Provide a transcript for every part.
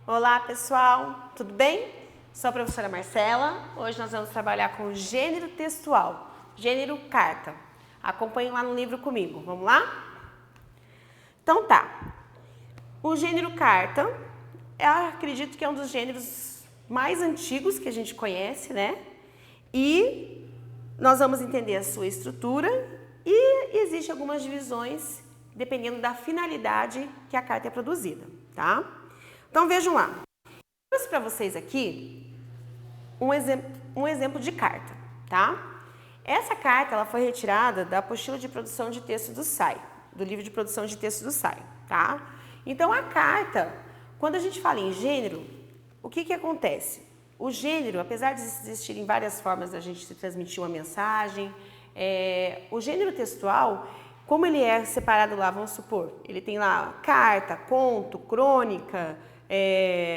Olá pessoal, tudo bem? Sou a professora Marcela. Hoje nós vamos trabalhar com o gênero textual, gênero carta. Acompanhem lá no livro comigo, vamos lá? Então tá, o gênero carta, eu acredito que é um dos gêneros mais antigos que a gente conhece, né? E nós vamos entender a sua estrutura e existem algumas divisões dependendo da finalidade que a carta é produzida, tá? Então vejam lá, eu trouxe para vocês aqui um exemplo de carta, tá? Essa carta ela foi retirada da apostila de produção de texto do SAI, do livro de produção de texto do SAI, tá? Então a carta, quando a gente fala em gênero, o que acontece? O gênero, apesar de existirem várias formas da gente se transmitir uma mensagem, o gênero textual, como ele é separado lá, vamos supor, ele tem lá carta, conto, crônica,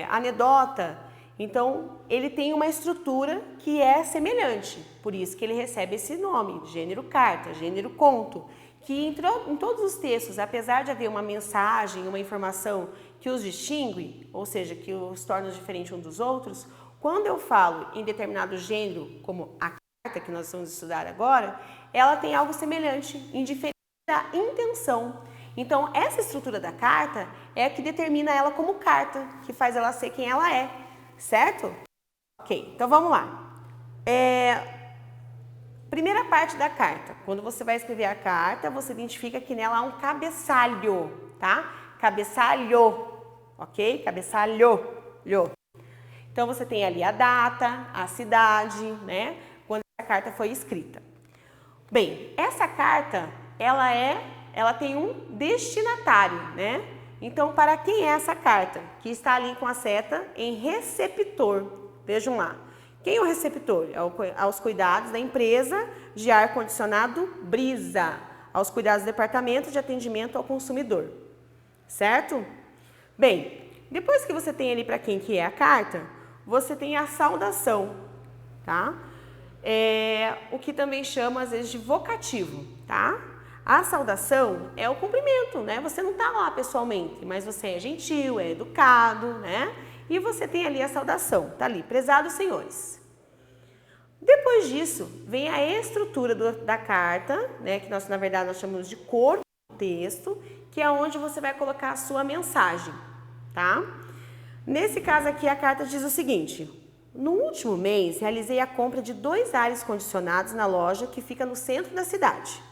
anedota. Então, ele tem uma estrutura que é semelhante, por isso que ele recebe esse nome, gênero carta, gênero conto, que em todos os textos, apesar de haver uma mensagem, uma informação que os distingue, ou seja, que os torna diferentes uns dos outros, quando eu falo em determinado gênero, como a carta que nós vamos estudar agora, ela tem algo semelhante, indiferente da intenção. Então, essa estrutura da carta é a que determina ela como carta, que faz ela ser quem ela é, certo? Ok, então vamos lá. Primeira parte da carta. Quando você vai escrever a carta, você identifica que nela há um cabeçalho, tá? Cabeçalho, ok? Cabeçalho. Então, você tem ali a data, a cidade, né? Quando a carta foi escrita. Bem, essa carta, ela tem um destinatário, né? Então, para quem é essa carta? Que está ali com a seta em receptor. Vejam lá. Quem é o receptor? Aos cuidados da empresa de ar-condicionado Brisa, aos cuidados do departamento de atendimento ao consumidor. Certo? Bem, depois que você tem ali para quem que é a carta, você tem a saudação, tá? O que também chama às vezes de vocativo, tá? A saudação é o cumprimento, né? Você não está lá pessoalmente, mas você é gentil, é educado, né? E você tem ali a saudação, tá ali, prezados senhores. Depois disso, vem a estrutura da carta, né? Que nós, na verdade, nós chamamos de corpo do texto, que é onde você vai colocar a sua mensagem, tá? Nesse caso aqui, a carta diz o seguinte: no último mês, realizei a compra de 2 ares condicionados na loja que fica no centro da cidade.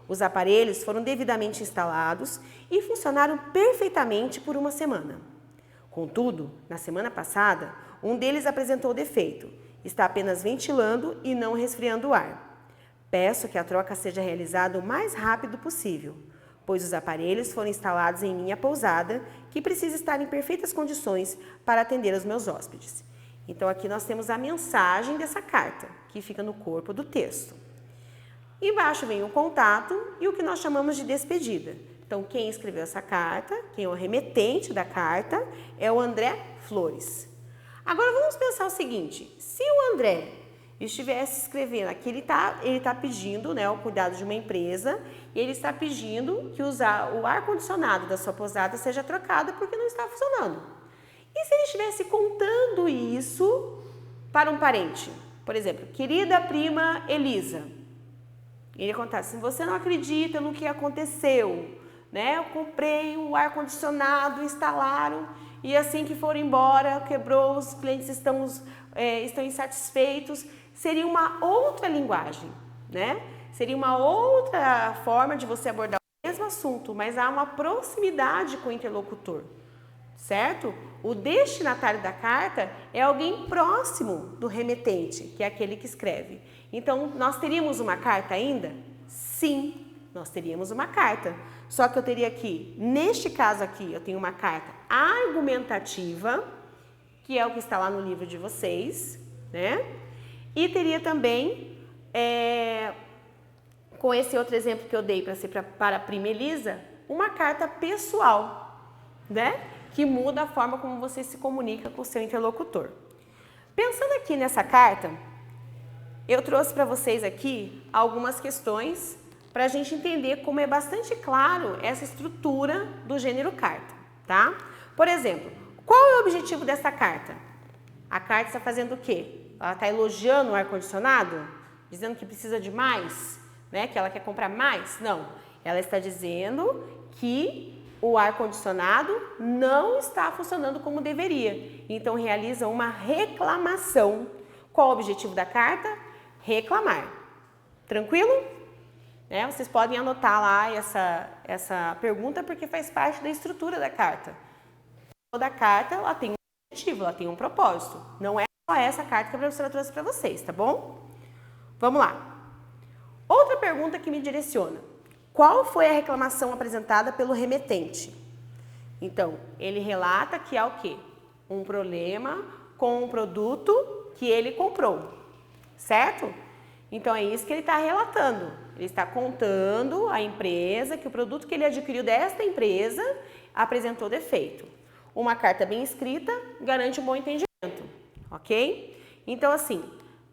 Os aparelhos foram devidamente instalados e funcionaram perfeitamente por uma semana. Contudo, na semana passada, um deles apresentou defeito. Está apenas ventilando e não resfriando o ar. Peço que a troca seja realizada o mais rápido possível, pois os aparelhos foram instalados em minha pousada, que precisa estar em perfeitas condições para atender os meus hóspedes. Então, aqui nós temos a mensagem dessa carta, que fica no corpo do texto. Embaixo vem o contato e o que nós chamamos de despedida. Então, quem escreveu essa carta, quem é o remetente da carta, é o André Flores. Agora, vamos pensar o seguinte: se o André estivesse escrevendo aqui, ele tá pedindo, né, o cuidado de uma empresa, e ele está pedindo que o ar-condicionado da sua pousada seja trocado porque não está funcionando. E se ele estivesse contando isso para um parente? Por exemplo, querida prima Elisa. Ele ia contar assim: você não acredita no que aconteceu, né? Eu comprei o ar-condicionado, instalaram, e assim que foram embora, quebrou, os clientes estão insatisfeitos. Seria uma outra linguagem, né? Seria uma outra forma de você abordar o mesmo assunto, mas há uma proximidade com o interlocutor, certo? O destinatário da carta é alguém próximo do remetente, que é aquele que escreve. Então, nós teríamos uma carta ainda? Sim, nós teríamos uma carta. Só que eu teria aqui, neste caso aqui, eu tenho uma carta argumentativa, que é o que está lá no livro de vocês, né? E teria também, com esse outro exemplo que eu dei para a prima Elisa, uma carta pessoal, né? Que muda a forma como você se comunica com o seu interlocutor. Pensando aqui nessa carta, eu trouxe para vocês aqui algumas questões para a gente entender como é bastante claro essa estrutura do gênero carta, tá? Por exemplo, Qual é o objetivo dessa carta? A carta está fazendo o quê? Ela está elogiando o ar-condicionado? Dizendo que precisa de mais? Né? Que ela quer comprar mais? Não. Ela está dizendo que o ar-condicionado não está funcionando como deveria. Então, realiza uma reclamação. Qual o objetivo da carta? Reclamar. Tranquilo? Né? Vocês podem anotar lá essa pergunta porque faz parte da estrutura da carta. Toda carta ela tem um objetivo, ela tem um propósito. Não é só essa carta que a professora trouxe para vocês, tá bom? Vamos lá. Outra pergunta que me direciona. Qual foi a reclamação apresentada pelo remetente? Então, ele relata que há o quê? Um problema com um produto que ele comprou, certo? Então, é isso que ele está relatando. Ele está contando à empresa que o produto que ele adquiriu desta empresa apresentou defeito. Uma carta bem escrita garante um bom entendimento, ok? Então, assim,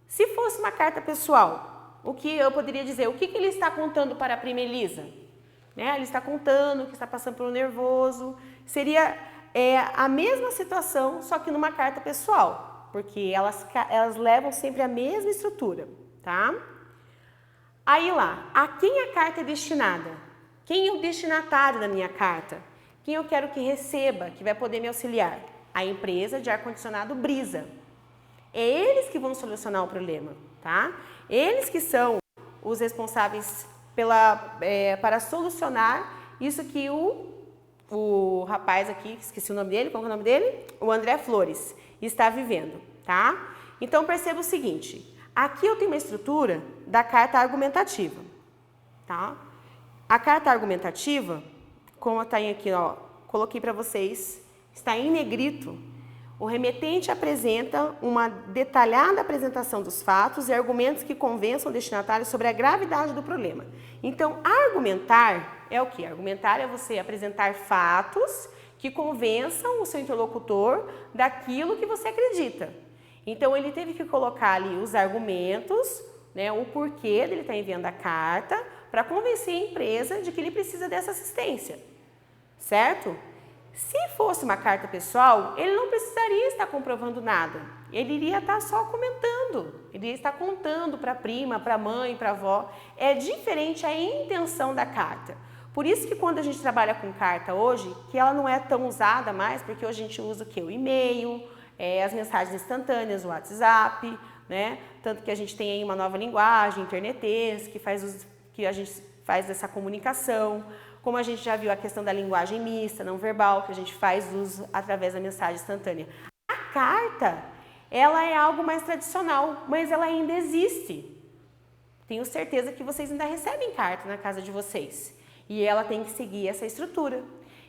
se fosse uma carta pessoal, o que eu poderia dizer? O que ele está contando para a prima Elisa? Né? Ele está contando que está passando por um nervoso. Seria a mesma situação, só que numa carta pessoal, porque elas levam sempre a mesma estrutura, tá? Aí lá, a quem a carta é destinada? Quem é o destinatário da minha carta? Quem eu quero que receba, que vai poder me auxiliar? A empresa de ar-condicionado Brisa. É eles que vão solucionar o problema, tá? Eles que são os responsáveis para solucionar isso que o rapaz aqui, esqueci o nome dele, qual é o nome dele? O André Flores, está vivendo, tá? Então, perceba o seguinte, aqui eu tenho uma estrutura da carta argumentativa, tá? A carta argumentativa, como está aqui, ó, coloquei para vocês, está em negrito. O remetente apresenta uma detalhada apresentação dos fatos e argumentos que convençam o destinatário sobre a gravidade do problema. Então, argumentar é o quê? Argumentar é você apresentar fatos que convençam o seu interlocutor daquilo que você acredita. Então, ele teve que colocar ali os argumentos, né, o porquê dele estar enviando a carta, para convencer a empresa de que ele precisa dessa assistência, certo? Se fosse uma carta pessoal, ele não precisaria estar comprovando nada. Ele iria estar só comentando. Ele iria estar contando para a prima, para a mãe, para a avó. É diferente a intenção da carta. Por isso que quando a gente trabalha com carta hoje, que ela não é tão usada mais, porque hoje a gente usa o quê? O e-mail, as mensagens instantâneas, o WhatsApp, né? Tanto que a gente tem aí uma nova linguagem, internetês, que a gente faz essa comunicação. Como a gente já viu a questão da linguagem mista, não verbal, que a gente faz uso através da mensagem instantânea. A carta, ela é algo mais tradicional, mas ela ainda existe. Tenho certeza que vocês ainda recebem carta na casa de vocês. E ela tem que seguir essa estrutura.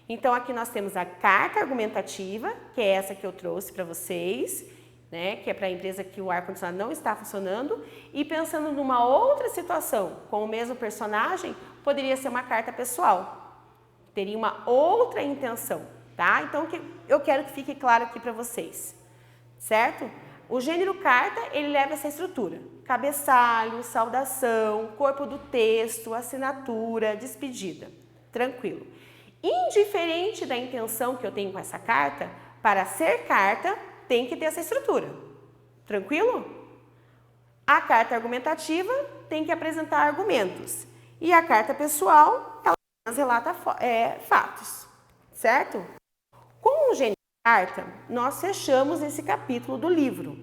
Então, aqui nós temos a carta argumentativa, que é essa que eu trouxe para vocês, né, que é para a empresa que o ar-condicionado não está funcionando. E pensando numa outra situação, com o mesmo personagem, poderia ser uma carta pessoal, teria uma outra intenção, tá? Então, eu quero que fique claro aqui para vocês, certo? O gênero carta, ele leva essa estrutura, cabeçalho, saudação, corpo do texto, assinatura, despedida, tranquilo. Indiferente da intenção que eu tenho com essa carta, para ser carta, tem que ter essa estrutura, tranquilo? A carta argumentativa tem que apresentar argumentos. E a carta pessoal, ela apenas relata fatos, certo? Com o gênero carta, nós fechamos esse capítulo do livro.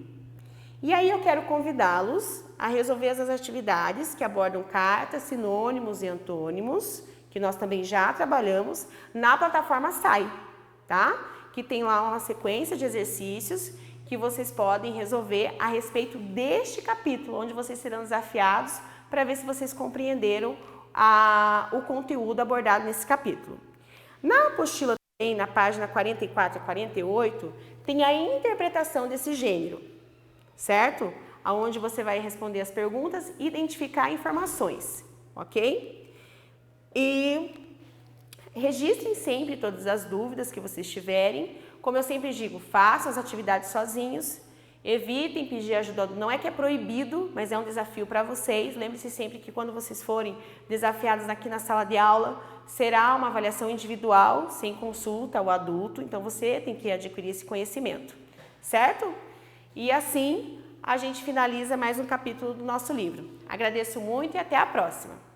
E aí eu quero convidá-los a resolver as atividades que abordam cartas, sinônimos e antônimos, que nós também já trabalhamos, na plataforma SAI, tá? Que tem lá uma sequência de exercícios que vocês podem resolver a respeito deste capítulo, onde vocês serão desafiados para ver se vocês compreenderam o conteúdo abordado nesse capítulo. Na apostila também, na página 44 e 48, tem a interpretação desse gênero, certo? Onde você vai responder as perguntas e identificar informações, ok? E registrem sempre todas as dúvidas que vocês tiverem. Como eu sempre digo, façam as atividades sozinhos. Evitem pedir ajuda, não é que é proibido, mas é um desafio para vocês. Lembre-se sempre que quando vocês forem desafiados aqui na sala de aula, será uma avaliação individual, sem consulta ao adulto, então você tem que adquirir esse conhecimento, certo? E assim a gente finaliza mais um capítulo do nosso livro. Agradeço muito e até a próxima!